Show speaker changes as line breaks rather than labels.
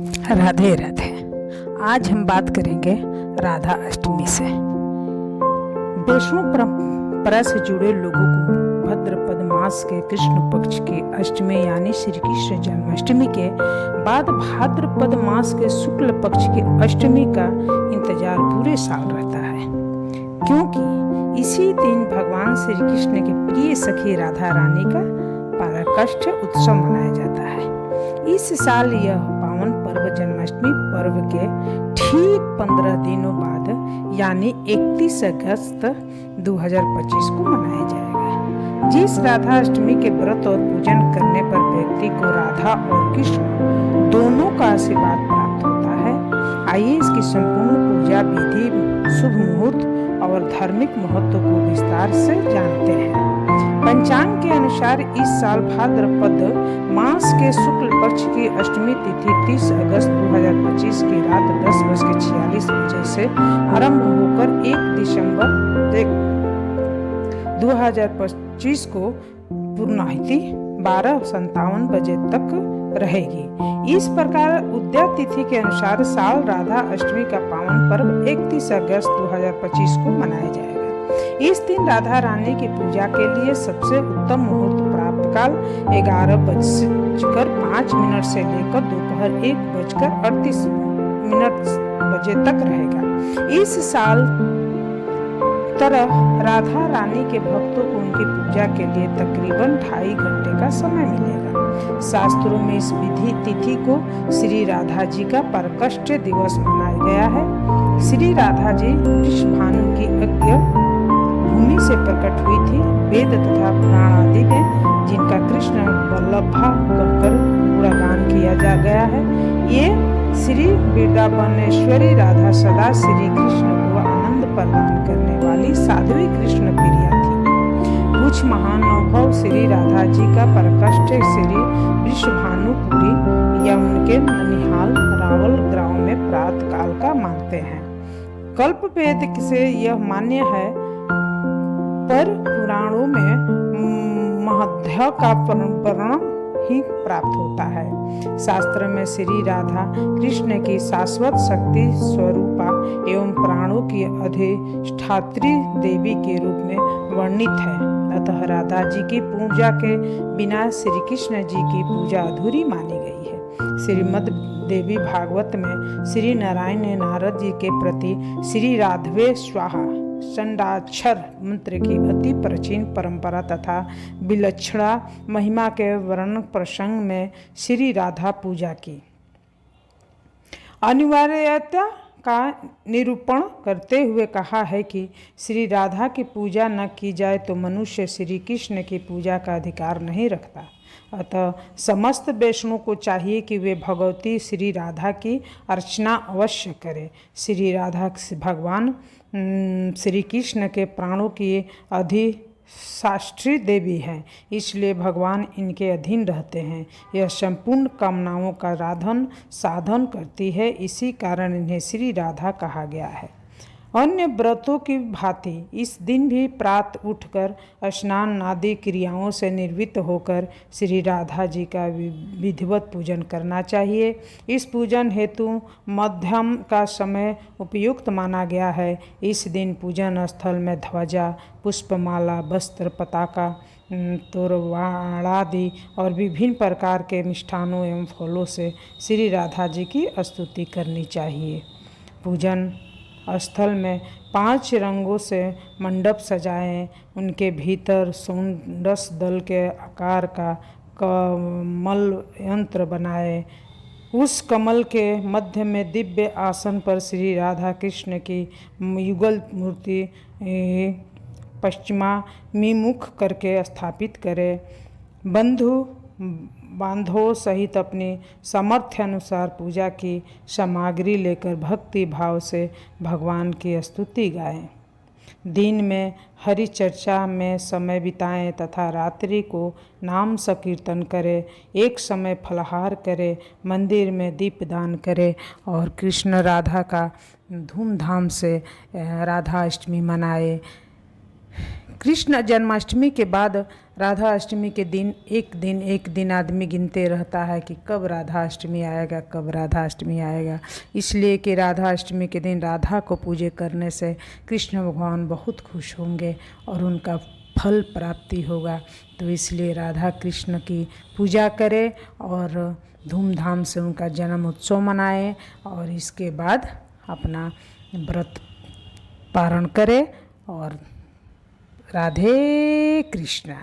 राधे राधे। आज हम बात करेंगे राधा अष्टमी से। वैष्णो परंपरा से जुड़े लोगों को भाद्रपद मास के कृष्ण पक्ष की अष्टमी यानी श्री कृष्ण जन्माष्टमी के बाद भाद्रपद मास के शुक्ल पक्ष की अष्टमी का इंतजार पूरे साल रहता है, क्योंकि इसी दिन भगवान श्री कृष्ण के प्रिय सखी राधा रानी का पराकाष्ठ उत्सव मनाया जाता है। इस साल यह पावन पर्व जन्माष्टमी पर्व के ठीक 15 दिनों बाद यानी 31 अगस्त 2025 को मनाया जाएगा। जिस राधा अष्टमी के व्रत और पूजन करने पर व्यक्ति को राधा और कृष्ण दोनों का आशीर्वाद प्राप्त होता है। आइए इसकी संपूर्ण पूजा विधि, शुभ मुहूर्त और धार्मिक महत्व को विस्तार से जानते हैं। पंचांग के अनुसार इस साल भाद्रपद मास के शुक्ल पक्ष की अष्टमी तिथि 30 अगस्त 2025 की रात 10:46 से आरंभ होकर 1 दिसंबर 2025 को पूर्णाहुति 12:57 बजे तक रहेगी। इस प्रकार उदया तिथि के अनुसार साल राधा अष्टमी का पावन पर्व 31 अगस्त 2025 को मनाया जाएगा। इस दिन राधा रानी की पूजा के लिए सबसे उत्तम मुहूर्त प्रातःकाल 11:05 से लेकर दोपहर 1:38 बजे तक रहेगा। इस साल तरह राधा रानी के भक्तों को उनकी पूजा के लिए तकरीबन 2.5 घंटे का समय मिलेगा। शास्त्रों में इस विधि तिथि को श्री राधा जी का परकाष्ठ दिवस मनाया गया है। श्री राधा जी वृषभानु की यज्ञ भूमि से प्रकट हुई थी। वेद तथा पुराण आदि में जिनका कृष्ण वल्लभा कहकर गुणगान किया जा गया है। ये श्री वृंदावनेश्वरी राधा सदा श्री कृष्ण को आनंद प्रदान करने वाली साध्वी कृष्ण प्रिया थी। कुछ महान अनुभव श्री राधा जी का प्रकाष्ठ श्री वृषभानुपुरी या उनके ननिहाल रावल गांव में प्रातः काल का मानते हैं। कल्प वेद से यह मान्य है, पर पुराणों में महध्य का वर्णन ही प्राप्त होता है। शास्त्र में श्री राधा कृष्ण की शाश्वत शक्ति स्वरूपा एवं प्राणों की अधिष्ठात्री देवी के रूप में वर्णित है। अतः राधा जी की पूजा के बिना श्री कृष्ण जी की पूजा अधूरी मानी गई है। श्रीमद् देवी भागवत में श्री नारायण ने नारद जी के प्रति श्री राधवे स्वाहा षडाक्षर मंत्र की अति प्राचीन परंपरा तथा विलक्षणा महिमा के वर्णन प्रसंग में श्री राधा पूजा की अनिवार्यता का निरूपण करते हुए कहा है कि श्री राधा की पूजा न की जाए तो मनुष्य श्री कृष्ण की पूजा का अधिकार नहीं रखता। अतः समस्त वैष्णव को चाहिए कि वे भगवती श्री राधा की अर्चना अवश्य करें। श्री राधा भगवान श्री कृष्ण के प्राणों की अधिष्ठात्री देवी हैं, इसलिए भगवान इनके अधीन रहते हैं। यह संपूर्ण कामनाओं का साधन करती है, इसी कारण इन्हें श्री राधा कहा गया है। अन्य व्रतों की भांति इस दिन भी प्रातः उठकर स्नान आदि क्रियाओं से निर्वृत्त होकर श्री राधा जी का विधिवत पूजन करना चाहिए। इस पूजन हेतु मध्यम का समय उपयुक्त माना गया है। इस दिन पूजन स्थल में ध्वजा, पुष्पमाला, वस्त्र, पताका, तोरवाड़ादि और विभिन्न प्रकार के मिष्ठानों एवं फलों से श्री राधा जी की स्तुति करनी चाहिए। पूजन स्थल में 5 रंगों से मंडप सजाएं। उनके भीतर सोंडस दल के आकार का कमल यंत्र बनाएं। उस कमल के मध्य में दिव्य आसन पर श्री राधा कृष्ण की युगल मूर्ति पश्चिमाभिमुख करके स्थापित करें। बांधों सहित अपनी सामर्थ्य अनुसार पूजा की सामग्री लेकर भक्ति भाव से भगवान की स्तुति गाएं। दिन में हरि चर्चा में समय बिताएं तथा रात्रि को नाम संकीर्तन करें। एक समय फलाहार करें, मंदिर में दीपदान करें और कृष्ण राधा का धूमधाम से राधा अष्टमी मनाएं। कृष्ण जन्माष्टमी के बाद राधा अष्टमी के दिन एक दिन आदमी गिनते रहता है कि कब राधा अष्टमी आएगा, कब राधा अष्टमी आएगा। इसलिए कि राधा अष्टमी के दिन राधा को पूजे करने से कृष्ण भगवान बहुत खुश होंगे और उनका फल प्राप्ति होगा। तो इसलिए राधा कृष्ण की पूजा करें और धूमधाम से उनका जन्म उत्सव मनाएं और इसके बाद अपना व्रत पारण करें। और राधे कृष्णा।